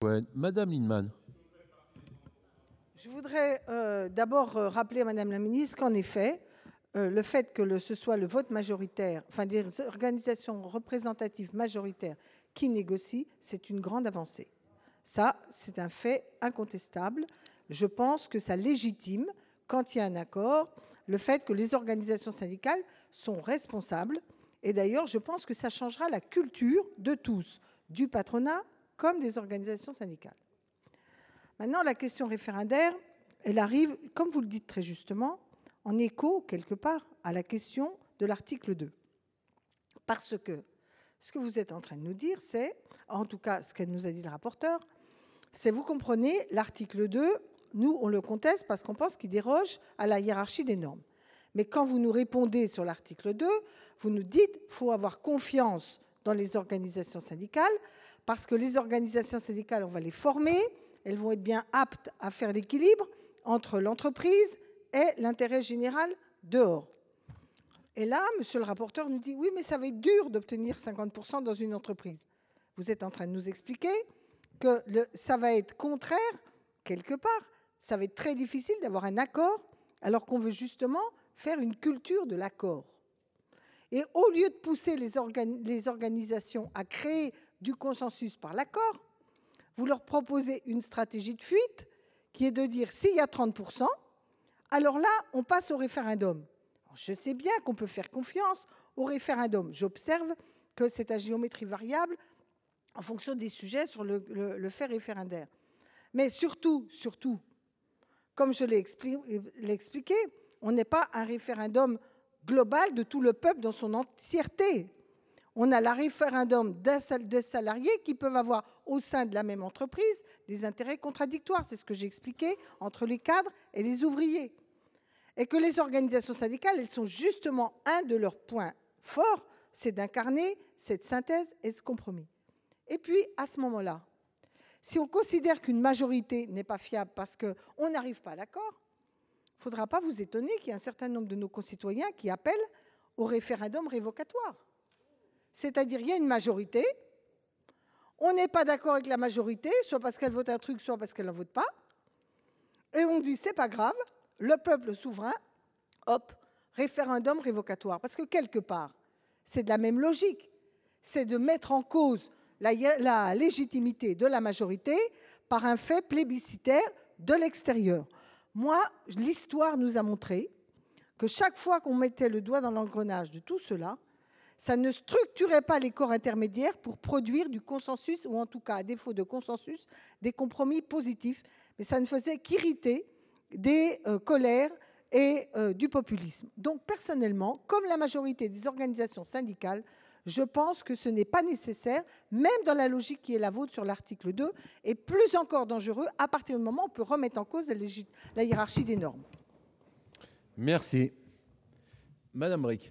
Ouais, Madame Lienemann. Je voudrais d'abord rappeler à Madame la ministre qu'en effet, le fait que ce soit le vote majoritaire, enfin des organisations représentatives majoritaires qui négocient, c'est une grande avancée. Ça, c'est un fait incontestable. Je pense que ça légitime, quand il y a un accord, le fait que les organisations syndicales sont responsables. Et d'ailleurs, je pense que ça changera la culture de tous, du patronat comme des organisations syndicales. Maintenant, la question référendaire, elle arrive, comme vous le dites très justement, en écho, quelque part, à la question de l'article 2. Parce que ce que vous êtes en train de nous dire, c'est, en tout cas ce qu'elle nous a dit le rapporteur, c'est, vous comprenez, l'article 2, nous, on le conteste parce qu'on pense qu'il déroge à la hiérarchie des normes. Mais quand vous nous répondez sur l'article 2, vous nous dites qu'il faut avoir confiance dans les organisations syndicales, parce que les organisations syndicales, on va les former, elles vont être bien aptes à faire l'équilibre entre l'entreprise et l'intérêt général dehors. Et là, monsieur le rapporteur nous dit, oui, mais ça va être dur d'obtenir 50% dans une entreprise. Vous êtes en train de nous expliquer que ça va être contraire, quelque part. Ça va être très difficile d'avoir un accord, alors qu'on veut justement faire une culture de l'accord. Et au lieu de pousser les organisations à créer du consensus par l'accord, vous leur proposez une stratégie de fuite qui est de dire, s'il y a 30%, alors là, on passe au référendum. Alors, je sais bien qu'on peut faire confiance au référendum. J'observe que c'est à géométrie variable en fonction des sujets sur le fait référendaire. Mais surtout, comme je l'ai expliqué, on n'est pas un référendum global de tout le peuple dans son entièreté. On a le référendum des salariés qui peuvent avoir au sein de la même entreprise des intérêts contradictoires. C'est ce que j'ai expliqué entre les cadres et les ouvriers. Et que les organisations syndicales, elles sont justement un de leurs points forts, c'est d'incarner cette synthèse et ce compromis. Et puis, à ce moment-là, si on considère qu'une majorité n'est pas fiable parce qu'on n'arrive pas à l'accord, il ne faudra pas vous étonner qu'il y ait un certain nombre de nos concitoyens qui appellent au référendum révocatoire. C'est-à-dire, il y a une majorité, on n'est pas d'accord avec la majorité, soit parce qu'elle vote un truc, soit parce qu'elle n'en vote pas, et on dit, c'est pas grave, le peuple souverain, hop, référendum révocatoire. Parce que quelque part, c'est de la même logique, c'est de mettre en cause la légitimité de la majorité par un fait plébiscitaire de l'extérieur. Moi, l'histoire nous a montré que chaque fois qu'on mettait le doigt dans l'engrenage de tout cela, ça ne structurait pas les corps intermédiaires pour produire du consensus, ou en tout cas, à défaut de consensus, des compromis positifs, mais ça ne faisait qu'irriter des colères et du populisme. Donc, personnellement, comme la majorité des organisations syndicales, je pense que ce n'est pas nécessaire, même dans la logique qui est la vôtre sur l'article 2, et plus encore dangereux à partir du moment où on peut remettre en cause la hiérarchie des normes. Merci. Madame Bricq.